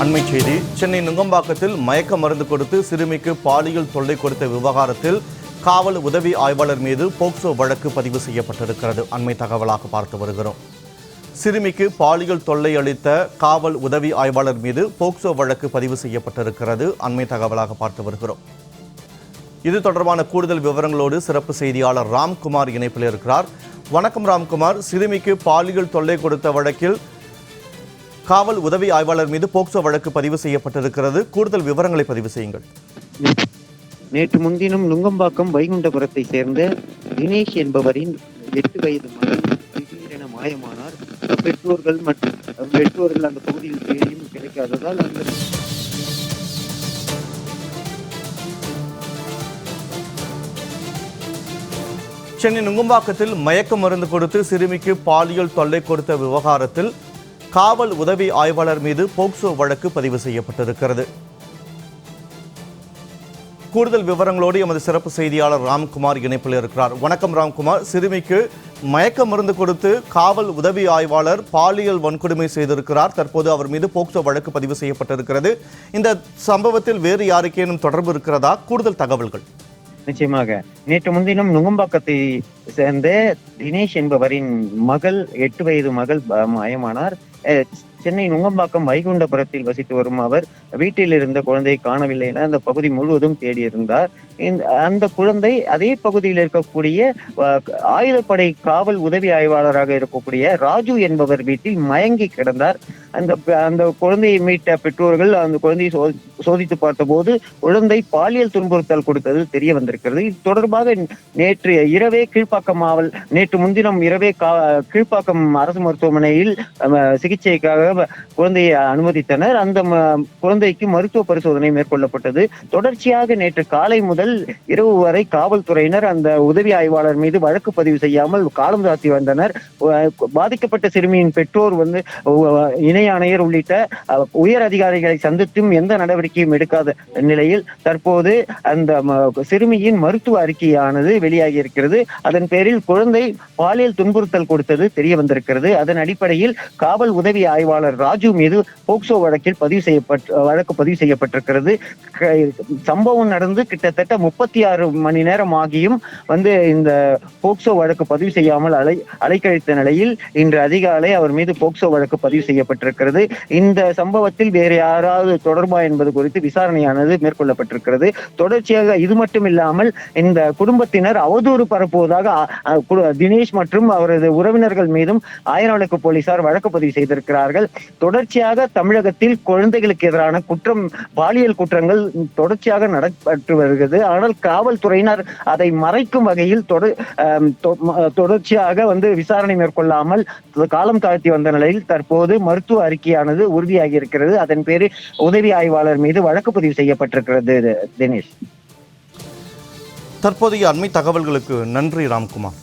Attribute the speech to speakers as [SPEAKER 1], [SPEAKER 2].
[SPEAKER 1] அண்மை செய்தி. சென்னை நுங்கம்பாக்கத்தில் மயக்க மருந்து கொடுத்து சிறுமிக்கு பாலியல் தொல்லை கொடுத்த விவகாரத்தில் காவல் உதவி ஆய்வாளர் மீது போக்சோ வழக்கு பதிவு செய்யப்பட்டிருக்கிறது. அண்மை தகவலாக பார்த்து வருகிறோம். சிறுமிக்கு பாலியல் தொல்லை அளித்த காவல் உதவி ஆய்வாளர் மீது போக்சோ வழக்கு பதிவு செய்யப்பட்டிருக்கிறது. அண்மை தகவலாக பார்த்து வருகிறோம். இது தொடர்பான கூடுதல் விவரங்களோடு சிறப்பு செய்தியாளர் ராம்குமார் இணைப்பில் இருக்கிறார். வணக்கம் ராம்குமார். சிறுமிக்கு பாலியல் தொல்லை கொடுத்த வழக்கில் காவல் உதவி ஆய்வாளர் மீது போக்சோ வழக்கு பதிவு செய்யப்பட்டிருக்கிறது. கூடுதல் விவரங்களை பதிவு செய்யுங்கள்.
[SPEAKER 2] நேற்று முன்தினம் நுங்கம்பாக்கம் வைகுண்டபுரத்தை சேர்ந்த தினேஷ் என்பவரின் 8 வயது மகன் திடீரென மாயமானார். பெற்றோர்கள் அந்த பகுதியில் தேடியும் கிடைக்காததால்
[SPEAKER 1] சென்னை நுங்கம்பாக்கத்தில் மயக்க மருந்து கொடுத்து சிறுமிக்கு பாலியல் தொல்லை கொடுத்த விவகாரத்தில் காவல் உதவி ஆய்வாளர் மீது போக்சோ வழக்கு பதிவு செய்யப்பட்டிருக்கிறது. கூடுதல் விவரங்களோடு எமது சிறப்பு செய்தியாளர் ராம்குமார் இணைப்பில் இருக்கிறார். வணக்கம் ராம்குமார். சிறுமிக்கு மயக்க மருந்து கொடுத்து காவல் உதவி ஆய்வாளர் பாலியல் வன்கொடுமை செய்திருக்கிறார். தற்போது அவர் மீது போக்சோ வழக்கு பதிவு செய்யப்பட்டிருக்கிறது. இந்த சம்பவத்தில் வேறு யாருக்கேனும் தொடர்பு இருக்கிறதா? கூடுதல் தகவல்கள்.
[SPEAKER 2] நிச்சயமாக நேற்று முன்தினம் நுங்கம்பாக்கத்தை சேர்ந்த தினேஷ் என்பவரின் மகள் 8 வயது மகள் மாயமானார். சென்னை நுங்கம்பாக்கம் வைகுண்டபுரத்தில் வசித்து வரும் அவர் வீட்டில் இருந்த குழந்தையை காணவில்லை என அந்த பகுதி முழுவதும் தேடியிருந்தார். அந்த குழந்தை அதே பகுதியில் இருக்கக்கூடிய ஆயுதப்படை காவல் உதவி ஆய்வாளராக இருக்கக்கூடிய ராஜு என்பவர் வீட்டில் மயங்கி கிடந்தார். அந்த குழந்தையை மீட்ட பெற்றோர்கள் அந்த குழந்தையை சோதித்து பார்த்தபோது குழந்தை பாலியல் துன்புறுத்தல் கொடுத்தது தெரிய வந்திருக்கிறது. இது தொடர்பாக நேற்று முன்தினம் இரவே கீழ்ப்பாக்கம் அரசு மருத்துவமனையில் சிகிச்சைக்காக குழந்தையை அனுமதித்தனர். அந்த குழந்தைக்கு மருத்துவ பரிசோதனை மேற்கொள்ளப்பட்டது. தொடர்ச்சியாக நேற்று காலை முதல் இரவு வரை காவல்துறையினர் அந்த உதவி ஆய்வாளர் மீது வழக்கு பதிவு செய்யாமல் காலம் தாழ்த்தி வந்தனர். பாதிக்கப்பட்ட சிறுமியின் பெற்றோர் இணை ஆணையர் உள்ளிட்ட உயர் அதிகாரிகளை சந்தித்தும் எந்த நடவடிக்கையும் எடுக்காத நிலையில் தற்போது அந்த சிறுமியின் மருத்துவ அறிக்கையானது வெளியாகி இருக்கிறது. அதன் பேரில் குழந்தை பாலியல் துன்புறுத்தல் கொடுத்தது தெரிய வந்திருக்கிறது. அதன் அடிப்படையில் காவல் உதவி ஆய்வாளர் ராஜு மீது போக்சோ வழக்கில் வழக்கு பதிவு செய்யப்பட்டிருக்கிறது. சம்பவம் நடந்து கிட்டத்தட்ட 36 மணி நேரம் ஆகியும் இந்த போக்சோ வழக்கு பதிவு செய்யாமல் அலைக்கழித்த நிலையில் இன்று அதிகாலை அவர் மீது போக்சோ வழக்கு பதிவு செய்யப்பட்டிருக்கிறது. இந்த சம்பவத்தில் வேறு யாராவது தொடர்பா என்பது குறித்து விசாரணையானது மேற்கொள்ளப்பட்டிருக்கிறது. தொடர்ச்சியாக இது மட்டும் இல்லாமல் இந்த குடும்பத்தினர் அவதூறு பரப்புவதாக தினேஷ் மற்றும் அவரது உறவினர்கள் மீதும் ஆயிரவிளக்கு போலீசார் வழக்கு பதிவு செய்திருக்கிறார்கள். தொடர்ச்சியாக தமிழகத்தில் குழந்தைகளுக்கு எதிரான பாலியல் குற்றங்கள் தொடர்ச்சியாக நடைபெற்று வருகிறது. ஆனால் காவல்துறையினர் அதை மறைக்கும் வகையில் தொடர்ச்சியாக விசாரணை மேற்கொள்ளாமல் காலம் தாழ்த்தி வந்த நிலையில் தற்போது மருத்துவ அறிக்கையானது உறுதியாகி இருக்கிறது. அதன் பேரில் உதவி ஆய்வாளர் மீது வழக்கு பதிவு செய்யப்பட்டிருக்கிறது. தினேஷ்,
[SPEAKER 1] தற்போதைய அண்மை தகவல்களுக்கு நன்றி ராம்குமார்.